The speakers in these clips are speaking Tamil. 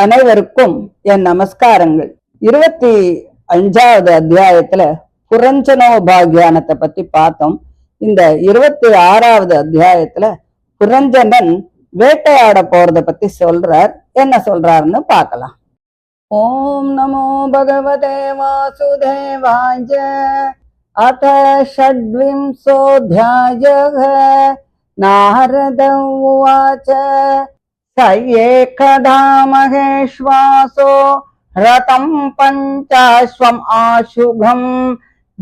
அனைவருக்கும் என் நமஸ்காரங்கள். 25வது அத்தியாயத்துல புரஞ்சனோபாகியானத்தை பத்தி பார்த்தோம். இந்த 26வது அத்தியாயத்துல புரஞ்சனன் வேட்டையாட போறத பத்தி சொல்றார். என்ன சொல்றாருன்னு பார்க்கலாம். ஓம் நமோ பகவதே வாசுதேவாய. அத ஷட்விம்சோऽध्यायः. நாரத உவாச்ச स एकदा महेश्वासो रतं पञ्चाश्वम् आशुभम्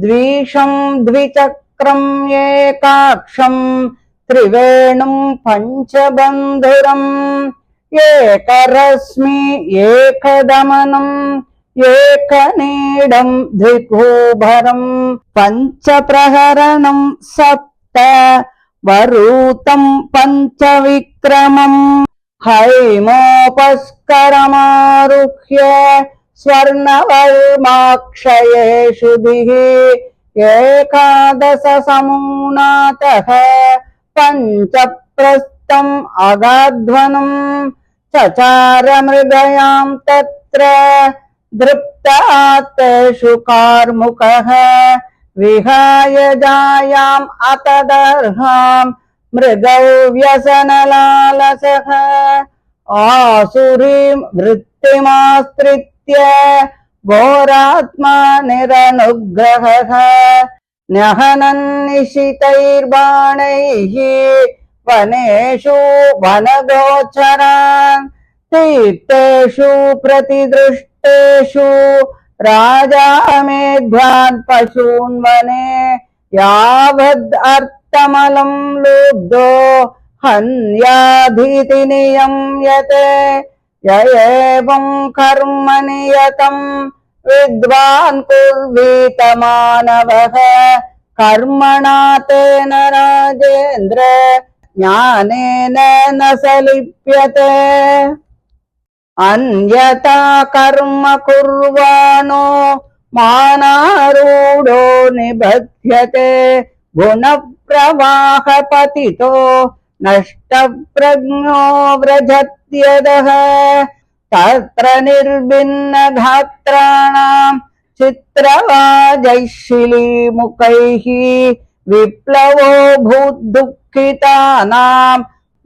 द्विषम् द्विचक्रम् एकाक्षम् त्रिवेणुम् पञ्चबन्धुरम् एकरश्मि एकदमनम् एकनीडम् द्विकूभरम् पञ्चप्रहरणम् सप्त वरूतम् पञ्चविक्रमम् हैमोपस्करमारुह्य स्वर्णवर्माक्षयेषुभिः एकादश समूनातः पञ्चप्रस्थम् अगाध्वनम् चचार मृगयां तत्र दृप्तात्तेषु कार्मुकः विहाय जायाम् अतदर्हाम् मृगौ व्यसनलालसः आसुरीं वृत्तिमाश्रित्य घोरात्मा निरनुग्रहः न्यहनन्निशितैर्बाणैः वनेषु वनगोचरान् तीर्थेषु प्रतिदृष्टेषु राजा मेध्यान् पशून् वने यावद् लुब्धो हन्याधीति नियम्यते य एवं कर्म नियतं विद्वान् कुर्वीत मानवः कर्मणा तेन राजेन्द्र ज्ञानेन न स लिप्यते अन्यथा कर्म कुर्वाणो मानारूढो निबध्यते गुणप्रवाहपतितो नष्टप्रज्ञो व्रजत्यदः तत्र निर्भिन्नगात्राणाम् चित्रवाजैशिलीमुखैः विप्लवो भूद्दुःखितानाम्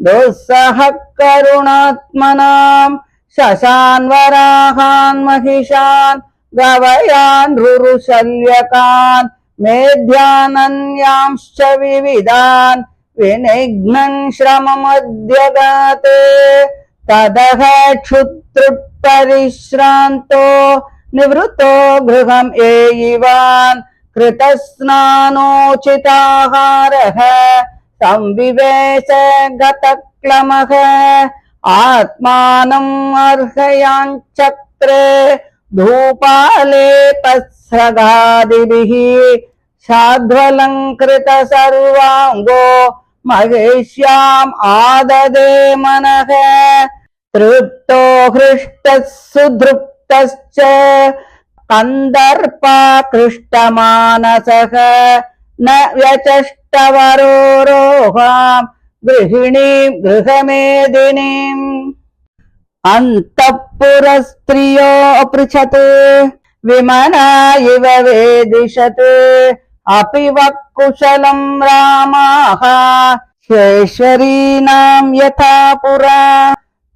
दुःसहः करुणात्मनाम् शशान्वराहान् महिषान् गवयान् रुरुशल्यकान् मेध्यानन्यांश्च विविधान् विनिघ्नन् श्रममध्यगाते तदः क्षुत्रुपरिश्रान्तो निवृतो गृहम् एयिवान् कृतस्नानोचिताहारः संविवेश गतक्लमः आत्मानम् अर्हयाञ्चक्रे धूपालेपस्रगादिभिः शाध्वलङ्कृत सर्वाङ्गो महेश्याम् आददे मनः तृप्तो हृष्टः सुधृप्तश्च कन्दर्पाकृष्टमानसः न व्यचष्टवरोरोहाम् गृहिणीम् गृहमेदिनीम् अन्तःपुरस्त्रियो अपृच्छत् विमना इव वेदिशत् अपि वक्कुशलम् रामाः ह्येश्वरीणाम् यथा पुरा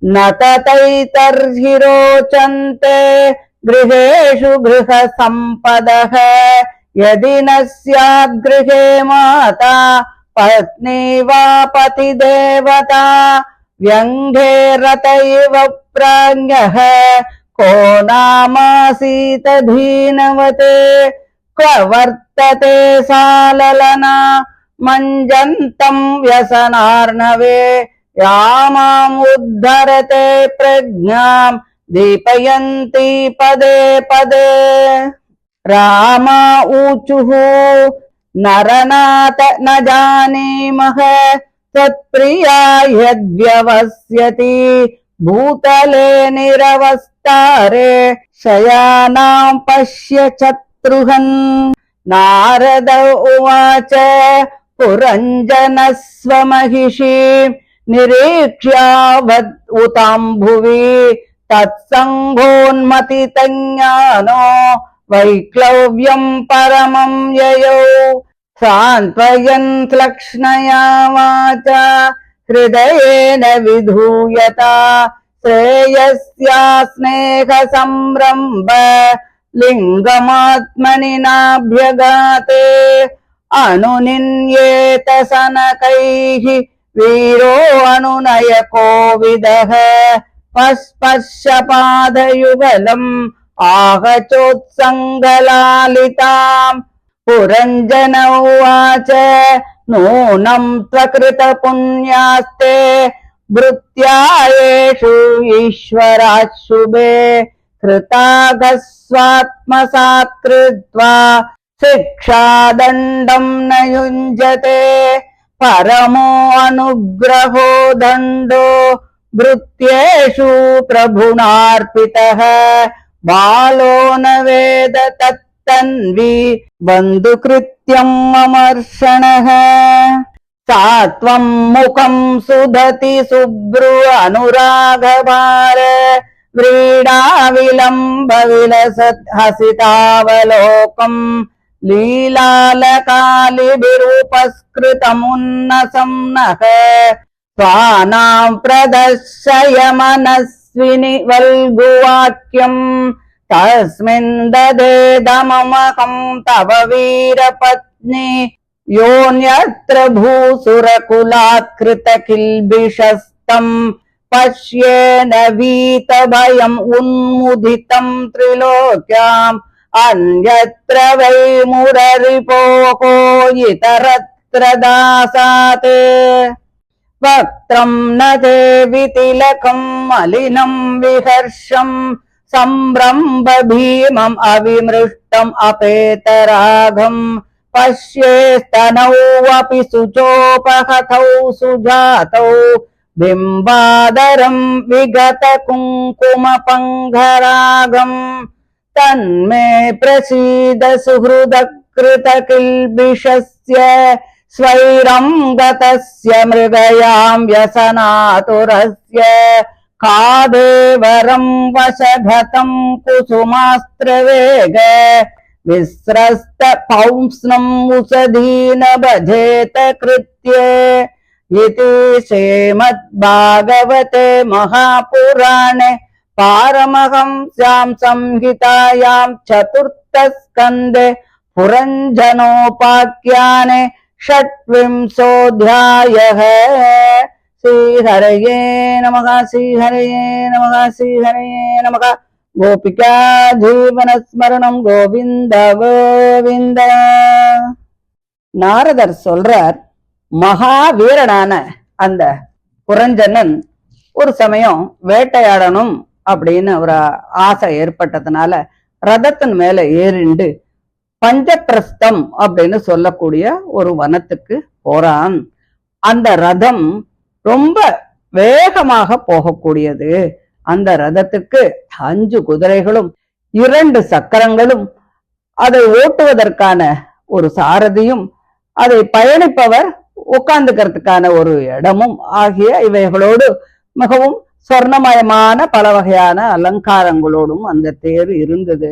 न ततैतर्हि रोचन्ते गृहेषु गृहसम्पदः यदि न स्याद् गृहे माता पत्नी वा पतिदेवता व्यङ्गे रत इव प्राज्ञः को नामासीत धीनवते क्व वर्तते साललना मञ्जन्तं व्यसनार्णवे यामाम् उद्धरते प्रज्ञाम् दीपयन्ती पदे पदे रामा ऊचुः नरनाथ न जानीमः तत्प्रिया यद्व्यवस्यति भूतले निरवस्तारे शयानां पश्य चतुर्हन् नारद उवाच पुरञ्जनस्व महिषी निरीक्ष्यावत् उतां भुवि तत्सङ्गोन्मतितज्ञानो वैक्लव्यम् परमम् ययौ सान्त्वयन् लक्ष्णया वाचा हृदयेन विधूयता श्रेयस्या स्नेहसंरम्भ लिङ्गमात्मनि नाभ्यगाते अनुनिन्येत सनकैः वीरो अनुनय कोविदः पस्पश्यपादयुगलम् आहचोत्सङ्गलालिताम् पुरञ्जन उवाच नूनम् त्वकृतपुण्यास्ते भृत्यायेषु ईश्वरात् शुभे कृतागस्वात्मसात् कृत्वा शिक्षादण्डम् न युञ्जते परमो अनुग्रहो दण्डो भृत्येषु प्रभुनार्पितः बालो न वेद तत्तन्वी बन्धुकृत्यम् अमर्षणः सात्वम् मुखम् सुदति शुभ्रु अनुरागभार व्रीडा विलम्ब विलसत् हसितावलोकम् लीलालकालिभिरुपस्कृतमुन्नसम् नः स्वानाम् प्रदर्शय मनस्विनि वल्गुवाक्यम् तस्मिन् ददेदममहम् तव वीरपत्नी योऽन्यत्र भूसुरकुलात् कृतकिल्बिषस्तम् पश्येन वीतभयम् उन्मुदितम् त्रिलोक्याम् अन्यत्र वै मुररिपोः इतरत्र दासात् वक्त्रम् न ते वितिलकम् मलिनम् विहर्षम् सम्भ्रम्भ भीमम् अविमृष्टम् अपेतरागम् पश्येस्तनौ अपि शुचोपहतौ सुजातौ बिम्बादरम् विगत कुङ्कुम पङ्गरागम् तन्मे प्रसीद सुहृद कृत किल्बिषस्य स्वैरम् गतस्य मृगयाम् व्यसनातुरस्य कादेवरम् वशघतम् कुसुमास्त्रवेग विस्रस्त पौंस्नम् उषधीन भजेत कृत्ये इति श्रीमद्भागवते महापुराणे पारमहंस्याम् संहितायाम् चतुर्थस्कन्धे पुरञ्जनोपाख्याने षट्विंशोऽध्यायः। श्रीहरये नमः श्रीहरये नमः श्रीहरये नमः। गोपिका जीवनस्मरणம் கோவிந்த கோவிந்த. நாரதர் சொல்றார், மகாவீரனான அந்த புரஞ்சனன் ஒரு சமயம் வேட்டையாடணும் அப்படின்னு ஒரு ஆசை ஏற்பட்டதுனால ரதத்தின் மேல ஏறிண்டு பஞ்சப்பிரஸ்தம் அப்படின்னு சொல்லக்கூடிய ஒரு வனத்துக்கு போறான். அந்த ரதம் ரொம்ப வேகமாக போகக்கூடியது. அந்த ரதத்துக்கு 5 குதிரைகளும் 2 சக்கரங்களும் அதை ஓட்டுவதற்கான ஒரு சாரதியும் அதை பயணிப்பவர் உட்கார்ந்துக்கிறதுக்கான ஒரு இடமும் ஆகிய இவைகளோடு மிகவும் சொர்ணமயமான பல வகையான அலங்காரங்களோடும் அந்த தேர் இருந்தது.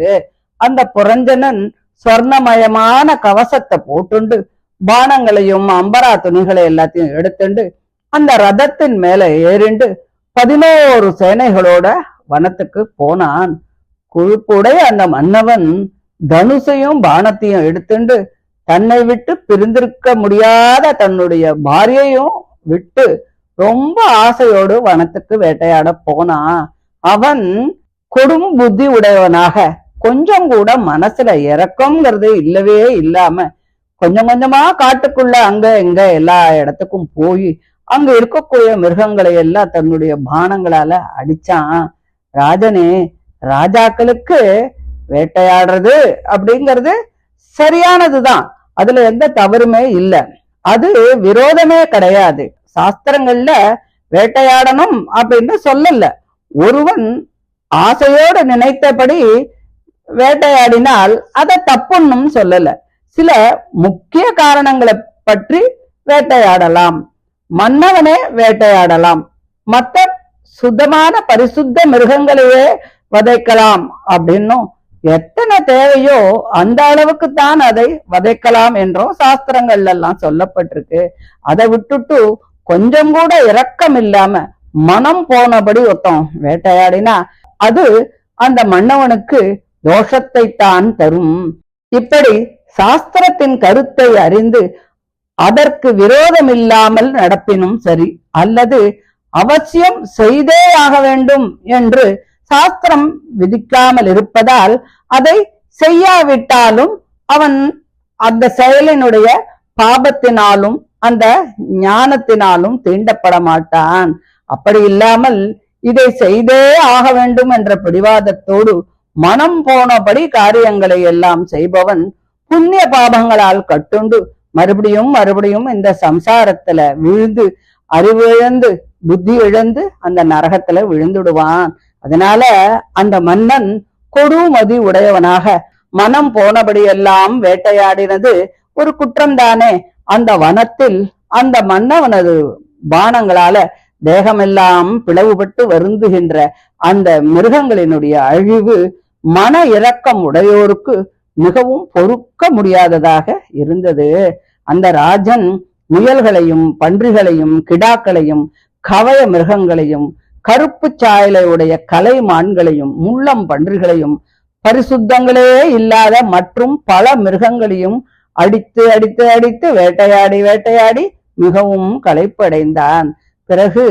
அந்த புரஞ்சனன் சொர்ணமயமான கவசத்தை போட்டுண்டு பானங்களையும் அம்பரா துணிகளை எல்லாத்தையும் எடுத்துண்டு அந்த ரதத்தின் மேல ஏறிண்டு 11 சேனைகளோட வனத்துக்கு போனான். குழுக்குடைய அந்த மன்னவன் தனுசையும் பானத்தையும் எடுத்துண்டு தன்னை விட்டு பிரிந்திருக்க முடியாத தன்னுடைய பாரியையும் விட்டு ரொம்ப ஆசையோடு வனத்துக்கு வேட்டையாட போனான். அவன் கொடும் புத்தி உடையவனாக கொஞ்சம் கூட மனசுல இறக்கம்ங்கிறது இல்லவே இல்லாம கொஞ்சம் கொஞ்சமா காட்டுக்குள்ள அங்க எங்க எல்லா இடத்துக்கும் போய் அங்க இருக்கக்கூடிய மிருகங்களை எல்லாம் தன்னுடைய பானங்களால அடிச்சான். ராஜனே, ராஜாக்களுக்கு வேட்டையாடுறது அப்படிங்கிறது சரியானதுதான், அதுல எந்த தவறுமே இல்லை, அது விரோதமே கிடையாது. சாஸ்திரங்கள்ல வேட்டையாடணும் அப்படின்னு சொல்லல. ஒருவன் ஆசையோடு நினைத்தபடி வேட்டையாடினால் அதை தப்புன்னும் சொல்லல. சில முக்கிய காரணங்களை பற்றி வேட்டையாடலாம், மன்னவனே வேட்டையாடலாம், மற்ற சுத்தமான பரிசுத்த மிருகங்களையே வதைக்கலாம் அப்படின்னும், எத்தனை தேவையோ அந்த அளவுக்கு தான் அதை வதைக்கலாம் என்றும் சாஸ்திரங்கள்ல எல்லாம் சொல்லப்பட்டிருக்கு. அதை விட்டுட்டு கொஞ்சம் கூட இரக்கம் இல்லாம மனம் போனபடி ஒருத்தன் வேட்டையாடினா அது அந்த மன்னவனுக்கு தோஷத்தை தான் தரும். இப்படி சாஸ்திரத்தின் கருத்தை அறிந்து அதற்கு விரோதம் இல்லாமல் நடப்பினும் சரி, அல்லது அவசியம் செய்தே ஆக வேண்டும் என்று சாஸ்திரம் விதிக்காமல் இருப்பதால் அதை செய்யாவிட்டாலும் அவன் அந்த செயலினுடைய பாபத்தினாலும் அந்த ஞானத்தினாலும் தீண்டப்பட மாட்டான். அப்படி இல்லாமல் இதை செய்தே ஆக வேண்டும் என்ற பிடிவாதத்தோடு மனம் போனபடி காரியங்களை எல்லாம் செய்பவன் புண்ணிய பாபங்களால் கட்டுண்டு மறுபடியும் மறுபடியும் இந்த சம்சாரத்துல விழுந்து அறிவு இழந்து புத்தி இழந்து அந்த நரகத்துல விழுந்துடுவான். அதனால அந்த மன்னன் கொடுமதி உடையவனாக மனம் போனபடியெல்லாம் வேட்டையாடினது ஒரு குற்றம்தானே. அந்த வனத்தில் அந்த மன்னவனது பானங்களால தேகமெல்லாம் பிளவுபட்டு வருந்துகின்ற அந்த மிருகங்களினுடைய அழிவு மன இரக்கம் உடையோருக்கு மிகவும் பொறுக்க முடியாததாக இருந்தது. அந்த ராஜன் முயல்களையும் பன்றிகளையும் கிடாக்களையும் கவய மிருகங்களையும் கருப்பு சாயலை உடைய கலை மான்களையும் முள்ளம் பன்றிகளையும் பரிசுத்தங்களே இல்லாத மற்றும் பல மிருகங்களையும் அடித்து அடித்து அடித்து வேட்டையாடி வேட்டையாடி மிகவும் களைப்படைந்தான். பிறகு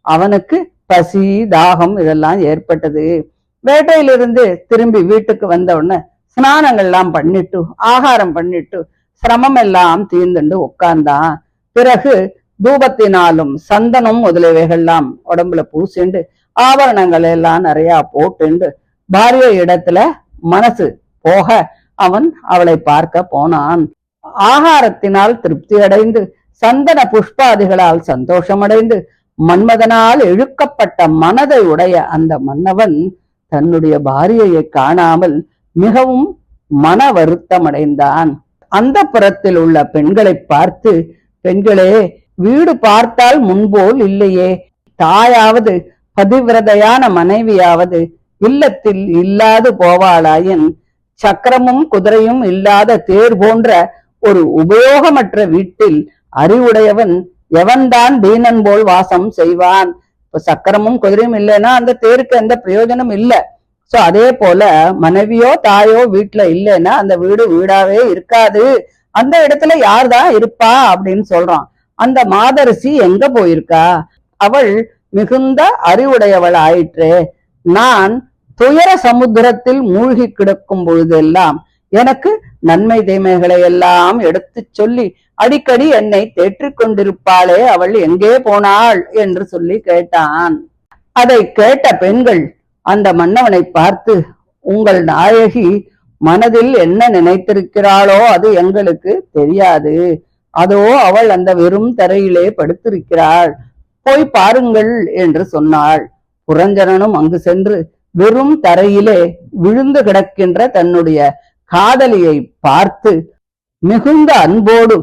அவனுக்கு பசி தாகம் இதெல்லாம் ஏற்பட்டது. வேட்டையிலிருந்து திரும்பி வீட்டுக்கு வந்த உடனே ஸ்நானங்கள்லாம் பண்ணிட்டு ஆகாரம் பண்ணிட்டு சிரமம் எல்லாம் தீர்ந்துண்டு உட்கார்ந்தான். பிறகு தூபத்தினாலும் சந்தனம் முதலியவைகள்லாம் உடம்புல பூசிண்டு ஆபரணங்கள் எல்லாம் நிறைய போட்டுண்டு பாரிய இடத்துல மனசு போக அவன் அவளை பார்க்க போனான். ஆகாரத்தினால் திருப்தி அடைந்து சந்தன புஷ்பாதிகளால் சந்தோஷமடைந்து மன்மதனால் இழுக்கப்பட்ட மனதை உடைய அந்த மன்னவன் தன்னுடைய பாரியையை காணாமல் மிகவும் மன வருத்தம் அடைந்தான். அந்த புறத்தில் உள்ள பெண்களை பார்த்து, பெண்களே, வீடு பார்த்தால் முன்போல் இல்லையே, தாயாவது பதிவிரதையான மனைவியாவது இல்லத்தில் இல்லாது போவாளாயின் சக்கரமும் குதிரையும் இல்லாத தேர் போன்ற ஒரு உபயோகமற்ற வீட்டில் அறிவுடையவன் எவன்தான் தீனன் போல் வாசம் செய்வான். இப்ப சக்கரமும் குதிரையும் இல்லைன்னா அந்த தேருக்கு எந்த பிரயோஜனம் இல்லை. சோ அதே போல மனைவியோ தாயோ வீட்டுல இல்லைன்னா அந்த வீடு வீடாவே இருக்காது. அந்த இடத்துல யார்தான் இருப்பா அப்படின்னு சொல்றான். அந்த மாதரசி எங்க போயிருக்கா? அவள் மிகுந்த அறிவுடையவள் ஆயிற்றே. நான் துயர சமுத்திரத்தில் மூழ்கி கிடக்கும் பொழுதெல்லாம் எனக்கு நன்மை தீமைகளை எல்லாம் எடுத்து சொல்லி அடிக்கடி என்னை தேற்றிக் கொண்டிருப்பாளே, அவள் எங்கே போனாள் என்று சொல்லி கேட்டான். அதை கேட்ட பெண்கள் அந்த மன்னவனை பார்த்து, உங்கள் நாயகி மனதில் என்ன நினைத்திருக்கிறாளோ அது எங்களுக்கு தெரியாது. அதோ அவள் அந்த வெறும் தரையிலே படுத்திருக்கிறாள், போய் பாருங்கள் என்று சொன்னாள். புரஞ்சனனும் அங்கு சென்று வெறும் தரையிலே விழுந்து கிடக்கின்ற தன்னுடைய காதலியை பார்த்து மிகுந்த அன்போடு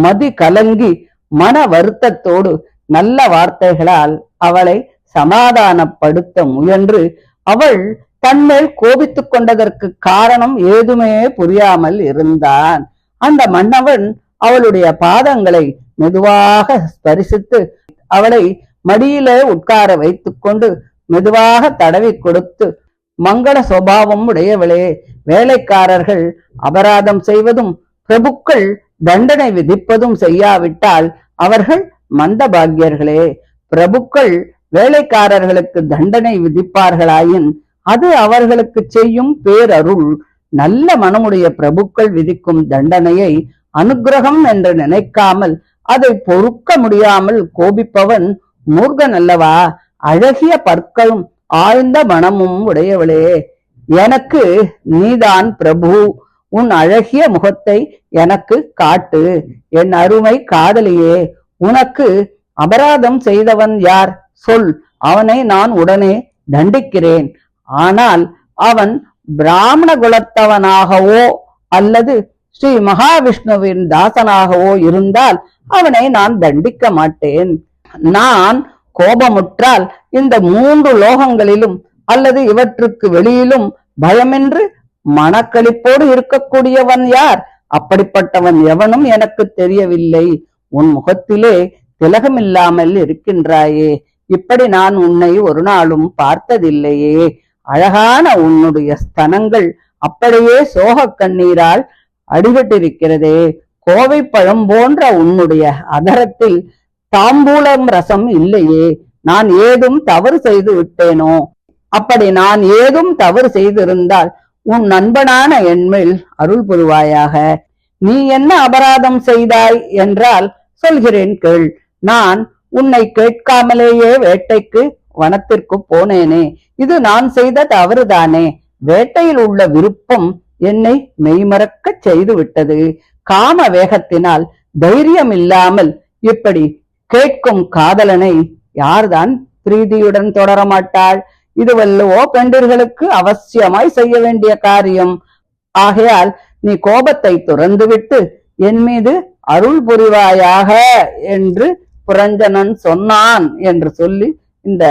மதி கலங்கி மன வருத்தத்தோடு நல்ல வார்த்தைகளால் அவளை சமாதானப்படுத்த முயன்று அவள் தன்மேல் கோபித்துக் கொண்டதற்கு காரணம் ஏதுமே புரியாமல் இருந்தான். அந்த மன்னவன் அவளுடைய பாதங்களை மெதுவாக ஸ்பரிசித்து அவளை மடியிலே உட்கார வைத்துக் கொண்டு மெதுவாக தடவி கொடுத்து, மங்கள சுபாவம் உடையவளே, வேலைக்காரர்கள் அபராதம் செய்வதும் பிரபுக்கள் தண்டனை விதிப்பதும் செய்யாவிட்டால் அவர்கள் மந்தபாகியர்களே. பிரபுக்கள் வேலைக்காரர்களுக்கு தண்டனை விதிப்பார்களாயின் அது அவர்களுக்கு செய்யும் பேரருள். நல்ல மனமுடைய பிரபுக்கள் விதிக்கும் தண்டனையை அனுக்கிரகம் என்று நினைக்காமல் அதை பொறுக்க முடியாமல் கோபிப்பவன் மூர்கன் அல்லவா? அழகிய பற்களும் ஆழ்ந்த மனமும் உடையவளே, எனக்கு நீதான் பிரபு. உன் அழகிய முகத்தை எனக்கு காட்டு. என் அருமை காதலியே, உனக்கு அபராதம் செய்தவன் யார்? சொல், அவனை நான் உடனே தண்டிக்கிறேன். ஆனால் அவன் பிராமண குலத்தவனாகவோ அல்லது ஸ்ரீ மகாவிஷ்ணுவின் தாசனாகவோ இருந்தால் அவனை நான் தண்டிக்க மாட்டேன். நான் கோபமுற்றால் இந்த 3 லோகங்களிலும் அல்லது இவற்றுக்கு வெளியிலும் பயமின்றி மனக்களிப்போடு இருக்கக்கூடியவன் யார்? அப்படிப்பட்டவன் எவனும் எனக்கு தெரியவில்லை. உன் முகத்திலே திலகமில்லாமல் இருக்கின்றாயே, இப்படி நான் உன்னை ஒரு நாளும் பார்த்ததில்லையே. அழகான உன்னுடைய ஸ்தனங்கள் அப்படியே சோக கண்ணீரால் அடிபட்டிருக்கிறதே. கோவை பழம் போன்ற உன்னுடைய அதரத்தில் தாம்பூலம் ரசம் இல்லையே. நான் ஏதும் தவறு செய்து விட்டேனோ? அப்படி நான் ஏதும் தவறு செய்திருந்தால் உன் நண்பனான என்மேல் அருள் புரிவாயாக. நீ என்ன அபராதம் செய்தாய் என்றால் சொல்கிறேன் கேள். நான் உன்னை கேட்காமலேயே வேட்டைக்கு வனத்திற்கு போனேனே, இது நான் செய்த தவறுதானே. வேட்டையில் உள்ள விருப்பம் என்னை மெய்மறக்க செய்து விட்டது. காம வேகத்தினால் தைரியம் இல்லாமல் இப்படி கேட்கும் காதலனை யார்தான் பிரீதியுடன் தொடர மாட்டாள்? இது வல்லவோ பெண்டிர்களுக்கு அவசியமாய் செய்ய வேண்டிய காரியம். ஆகையால் நீ கோபத்தை துறந்துவிட்டு என் மீது அருள் புரிவாயாக என்று புரஞ்சனன் சொன்னான் என்று சொல்லி இந்த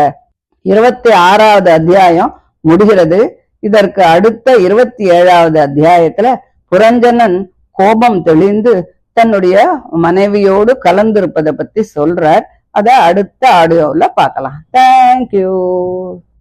26வது அத்தியாயம் முடிகிறது. இதற்கு அடுத்த 27வது அத்தியாயத்துல புரஞ்சனன் கோபம் தெளிந்து தன்னுடைய மனைவியோடு கலந்திருப்பதை பத்தி சொல்றார். அதை அடுத்த ஆடியோல பார்க்கலாம். தேங்க்யூ.